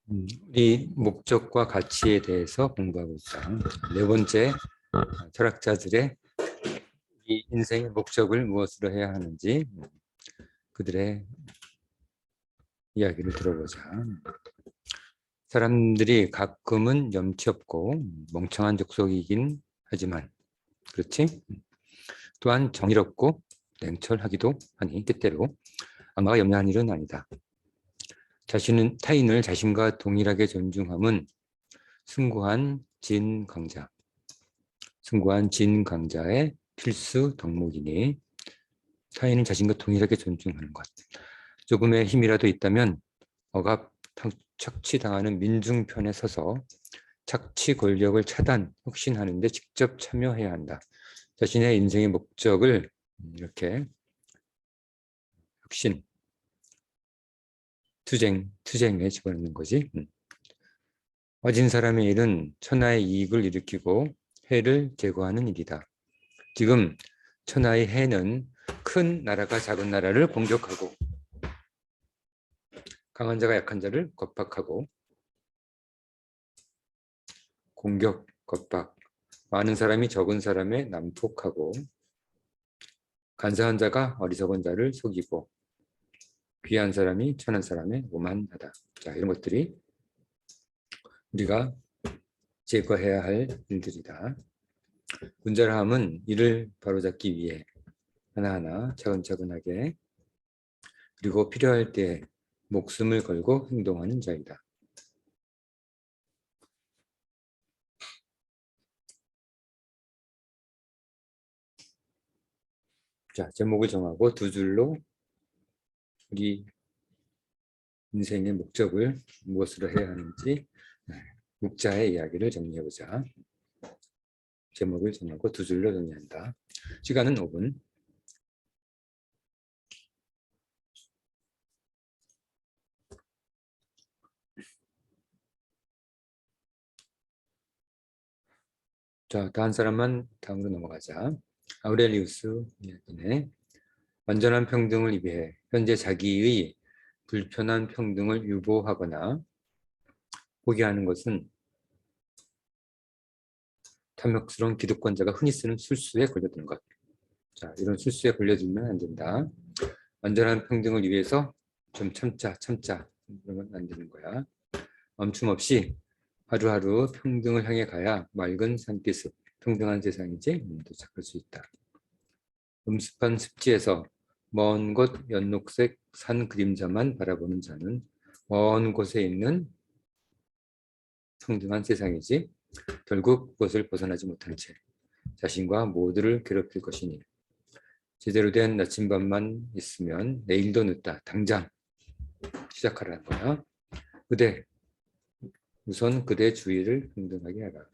이 목적과 가치에 대해서 공부하고 있다. 네 번째, 철학자들의 이 인생의 목적을 무엇으로 해야 하는지 그들의 이야기를 들어보자. 사람들이 가끔은 염치 없고 멍청한 족속이긴 하지만, 그렇지? 또한 정의롭고 냉철하기도 하니 때때로 악마가 염려한 일은 아니다. 타인을 자신과 동일하게 존중함은 숭고한 진강자의 필수 덕목이니 타인을 자신과 동일하게 존중하는 것. 조금의 힘이라도 있다면 억압, 착취당하는 민중편에 서서 착취 권력을 혁신하는 데 직접 참여해야 한다. 자신의 인생의 목적을 이렇게 혁신, 투쟁에 집어넣는 거지. 어진 사람의 일은 천하의 이익을 일으키고 해를 제거하는 일이다. 지금 천하의 해는 큰 나라가 작은 나라를 공격하고 강한 자가 약한 자를 겁박하고 많은 사람이 적은 사람의 난폭하고 간사한 자가 어리석은 자를 속이고 귀한 사람이 천한 사람의 오만하다. 자, 이런 것들이 우리가 제거해야 할 일들이다. 군자함은 이를 바로잡기 위해 하나하나 차근차근하게 그리고 필요할 때 목숨을 걸고 행동하는 자이다. 자, 제목을 정하고 두 줄로 우리 인생의 목적을 무엇으로 해야 하는지 묵자의 이야기를 정리해보자. 제목을 정하고 두 줄로 정리한다. 시간은 5분. 자, 다음 사람만 다음으로 넘어가자. 아우렐리우스 이야기네. 완전한 평등을 위해 현재 자기의 불편한 평등을 유보하거나 포기하는 것은 탐욕스러운 기득권자가 흔히 쓰는 술수에 걸려드는 것. 자, 이런 술수에 걸려들면 안 된다. 완전한 평등을 위해서 좀 참자. 그러면 안 되는 거야. 멈춤 없이 하루하루 평등을 향해 가야 맑은 산기슭, 평등한 세상이지 도착할 수 있다. 음습한 습지에서 먼 곳 연녹색 산 그림자만 바라보는 자는 먼 곳에 있는 평등한 세상이지 결국 그것을 벗어나지 못한 채 자신과 모두를 괴롭힐 것이니 제대로 된 나침반만 있으면 내일도 늦다. 당장 시작하라는 거야. 우선 그대 주위를 평등하게 하라.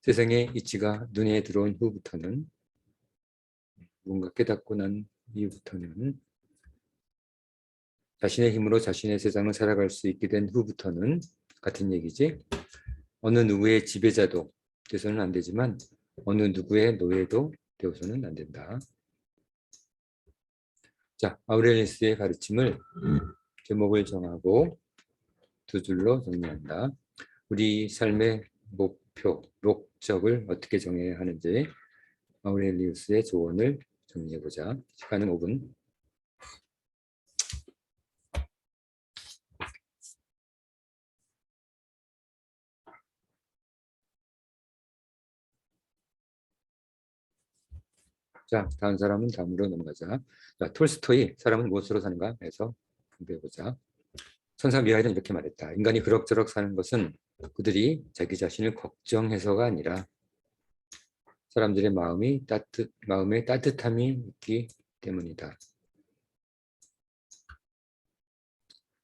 세상의 이치가 눈에 들어온 후부터는 뭔가 깨닫고 난 이후부터는 자신의 힘으로 자신의 세상을 살아갈 수 있게 된 후부터는 같은 얘기지. 어느 누구의 지배자도 되서는 안 되지만 어느 누구의 노예도 되어서는 안 된다. 자, 아우렐리우스의 가르침을 제목을 정하고 두 줄로 정리한다. 우리 삶의 목적을 어떻게 정해야 하는지 아우렐리우스의 조언을 정리해보자. 시간은 5분. 자, 다음 사람은 다음으로 넘어가자. 자, 톨스토이 사람은 무엇으로 사는가 해서 공부해보자. 선사 미하일은 이렇게 말했다. 인간이 그럭저럭 사는 것은 그들이 자기 자신을 걱정해서가 아니라 사람들의 마음에 따뜻함이 있기 때문이다.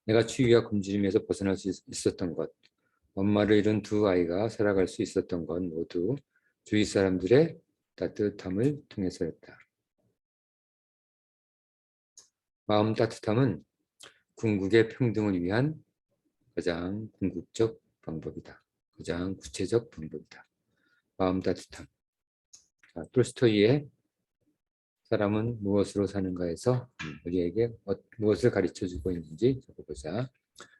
내가 추위와 굶주림에서 벗어날 수 있었던 것, 엄마를 잃은 두 아이가 살아갈 수 있었던 건 모두 주위 사람들의 따뜻함을 통해서였다. 마음 따뜻함은 궁극의 평등을 위한 가장 궁극적 방법이다. 가장 구체적 방법이다. 마음 따뜻함. 자, 톨스토이의 사람은 무엇으로 사는가에서 우리에게 무엇을 가르쳐주고 있는지 적어보자.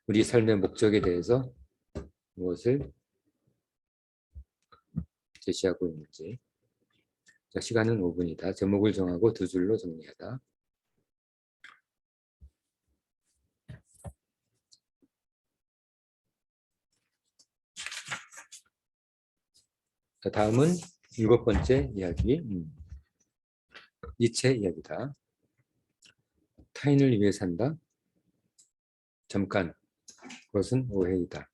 우리 삶의 목적에 대해서 무엇을 제시하고 있는지. 자, 시간은 5분이다. 제목을 정하고 두 줄로 정리하다. 자, 다음은 7번째 이야기. 니체 이야기다. 타인을 위해 산다. 잠깐, 그것은 오해이다.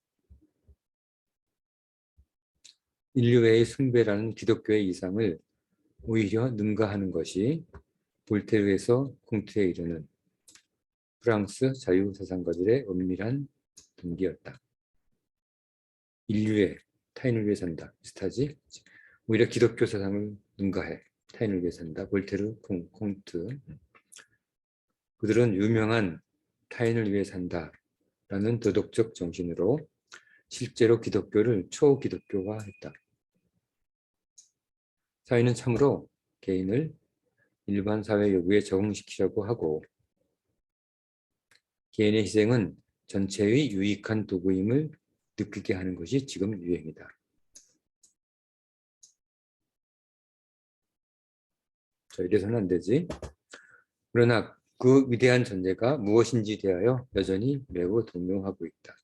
인류의 숭배라는 기독교의 이상을 오히려 능가하는 것이 볼테르에서 콩트에 이르는 프랑스 자유사상가들의 은밀한 동기였다. 인류의 타인을 위해 산다. 비슷하지? 오히려 기독교 사상을 능가해. 타인을 위해 산다. 볼테르, 콩트. 그들은 유명한 타인을 위해 산다라는 도덕적 정신으로 실제로 기독교를 초기독교화했다. 사회는 참으로 개인을 일반 사회 요구에 적응시키려고 하고 개인의 희생은 전체의 유익한 도구임을 느끼게 하는 것이 지금 유행이다. 자, 이래서는 안 되지. 그러나 그 위대한 전제가 무엇인지 대하여 여전히 매우 동요하고 있다.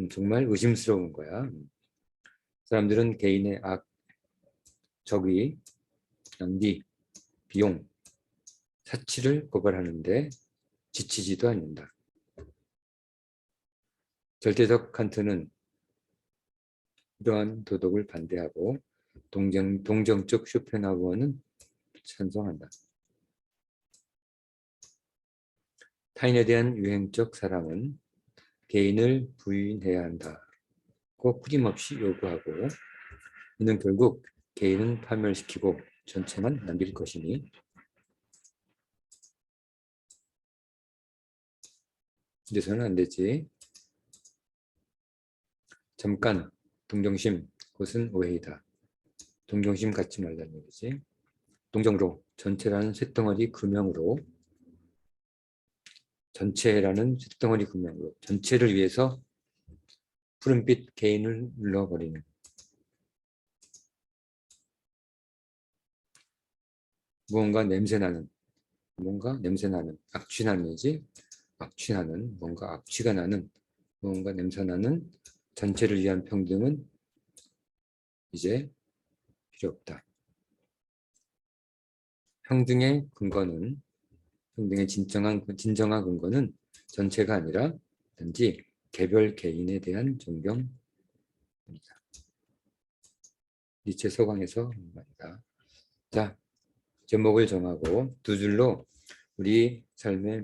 정말 의심스러운 거야. 사람들은 개인의 악, 적의, 낭비, 비용, 사치를 고발하는데 지치지도 않는다. 절대적 칸트는 이러한 도덕을 반대하고 동정적 쇼펜하우어는 찬성한다. 타인에 대한 유행적 사랑은 개인을 부인해야 한다고 끊임없이 요구하고 이는 결국 개인은 파멸시키고 전체만 남길 것이니 이래서는 안 되지. 잠깐 동정심 그것은 오해이다. 동정심 갖지 말라는 얘기지. 동정으로 전체라는 쇳덩어리 금형으로 전체라는 쇳덩어리 금형으로 전체를 위해서 푸른빛 개인을 눌러버리는 뭔가 냄새나는 악취나는지 악취나는 뭔가 악취가 나는 뭔가 냄새나는 전체를 위한 평등은 이제 필요 없다. 평등의 진정한 근거는 전체가 아니라 단지 개별 개인에 대한 존경입니다. 니체 서강에서 말이다. 자, 제목을 정하고 두 줄로 우리 삶의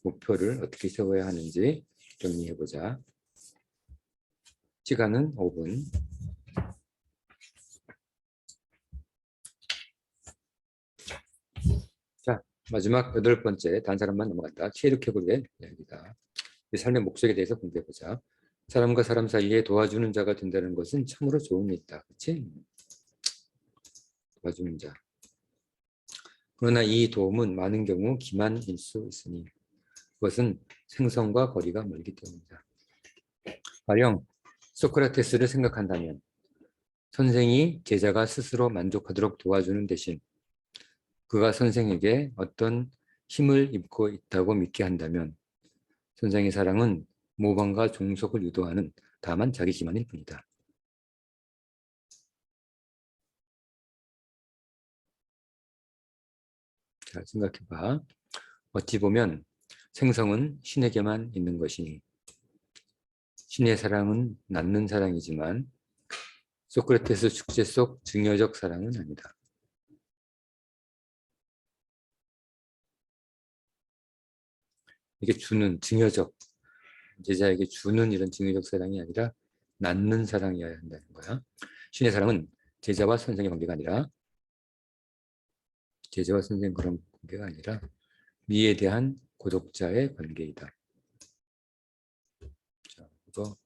목표를 어떻게 세워야 하는지 정리해보자. 시간은 5분. 자, 마지막 8번째, 단 사람만 넘어갔다. 체르케고르의 이야기다. 우리 삶의 목적에 대해서 공부해보자. 사람과 사람 사이에 도와주는 자가 된다는 것은 참으로 좋은 일이다. 그렇지? 도와주는 자. 그러나 이 도움은 많은 경우 기만일 수 있으니 그것은 생성과 거리가 멀기 때문이다. 가령 소크라테스를 생각한다면 선생이 제자가 스스로 만족하도록 도와주는 대신 그가 선생에게 어떤 힘을 입고 있다고 믿게 한다면 선생의 사랑은 모방과 종속을 유도하는 다만 자기 기만일 뿐이다. 자, 생각해봐. 어찌 보면 생성은 신에게만 있는 것이니 신의 사랑은 낳는 사랑이지만 소크라테스 축제 속 증여적 사랑은 아니다. 이게 주는 증여적 제자에게 주는 이런 증여적 사랑이 아니라 낳는 사랑이어야 한다는 거야. 신의 사랑은 제자와 선생의 관계가 아니라 제자와 선생 그런 관계가 아니라 미에 대한 고독자의 관계이다. 자, 이거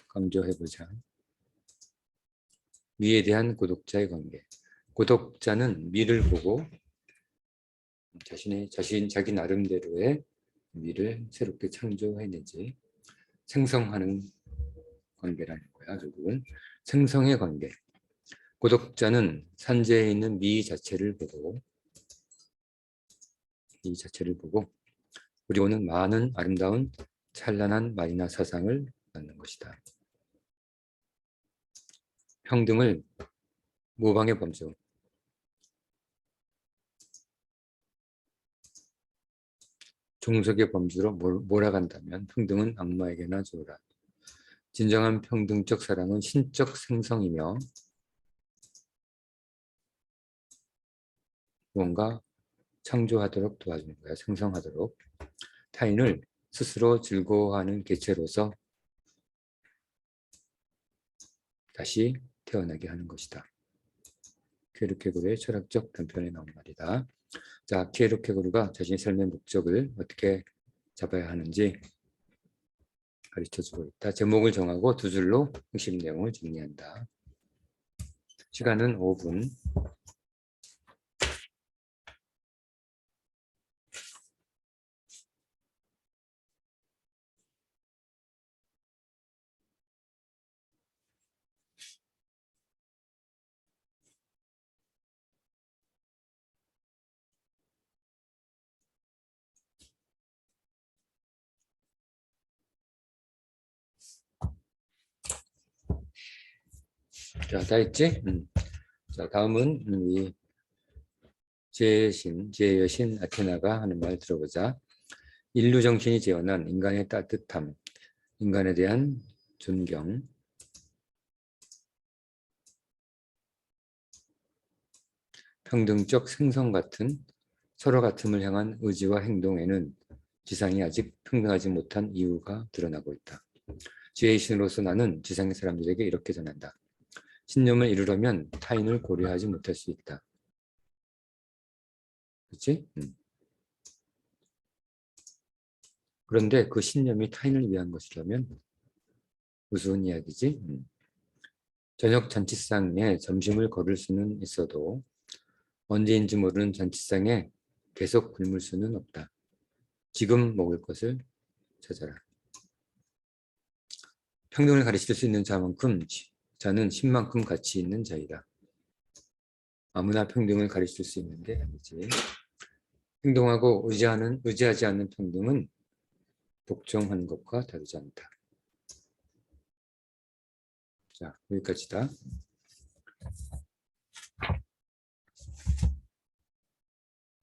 강조해보자. 미에 대한 고독자의 관계. 고독자는 미를 보고 자기 나름대로의 미를 새롭게 창조해내지. 생성하는 관계라는 거야. 결국은 생성의 관계. 고독자는 산재에 있는 미 자체를 보고 그리고는 많은 아름다운 찬란한 말이나 사상을 갖는 것이다. 평등을 모방의 범주. 종속의 범주로 몰아간다면 평등은 악마에게나 좋으라. 진정한 평등적 사랑은 신적 생성이며 무언가 창조하도록 도와주는 거야. 생성하도록. 타인을 스스로 즐거워하는 개체로서 다시 태어나게 하는 것이다. 키에르케고르의 철학적 단편에 나온 말이다. 자, 키에르케고르가 자신의 삶의 목적을 어떻게 잡아야 하는지 가르쳐주고 있다. 제목을 정하고 두 줄로 핵심 내용을 정리한다. 시간은 5분. 자, 다 했지? 자, 다음은 이 지혜의 여신 아테나가 하는 말 들어보자. 인류 정신이 재현한 인간의 따뜻함, 인간에 대한 존경, 평등적 생성 같은 서로 같음을 향한 의지와 행동에는 지상이 아직 평등하지 못한 이유가 드러나고 있다. 지혜의 신으로서 나는 지상의 사람들에게 이렇게 전한다. 신념을 이루려면 타인을 고려하지 못할 수 있다. 그렇지? 그런데 그 신념이 타인을 위한 것이라면 우스운 이야기지. 저녁 잔치상에 점심을 거를 수는 있어도 언제인지 모르는 잔치상에 계속 굶을 수는 없다. 지금 먹을 것을 찾아라. 평등을 가르칠 수 있는 자는 신만큼 가치 있는 자이다. 아무나 평등을 가르칠 수 있는 게 아니지. 행동하고 의지하지 않는 평등은 복종하는 것과 다르지 않다. 자, 여기까지다.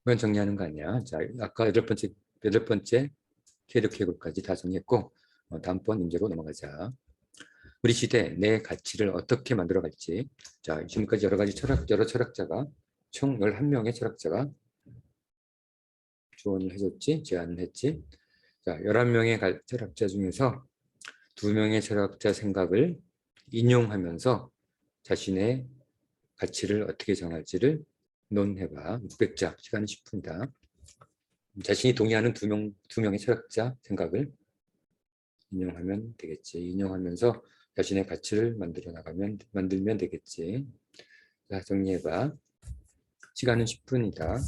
이건 정리하는 거 아니야. 자, 아까 여덟 번째 키에르케고르까지 다 정리했고 다음번 문제로 넘어가자. 우리 시대 내 가치를 어떻게 만들어갈지. 자, 지금까지 여러 철학자가 총 11명의 철학자가 조언을 해줬지, 제안을 했지. 자, 11명의 철학자 중에서 2명의 철학자 생각을 인용하면서 자신의 가치를 어떻게 정할지를 논해봐. 600자, 시간 10분이다. 자신이 동의하는 두 명의 철학자 생각을 인용하면 되겠지. 인용하면서 자신의 가치를 만들면 되겠지. 자, 정리해봐. 시간은 10분이다.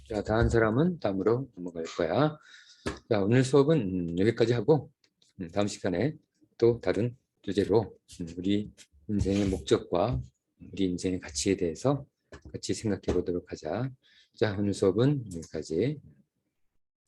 자, 다음 사람은 다음으로 넘어갈 거야. 자, 오늘 수업은 여기까지 하고 다음 시간에 또 다른 주제로 우리 인생의 목적과 우리 인생의 가치에 대해서 같이 생각해 보도록 하자. 자, 오늘 수업은 여기까지.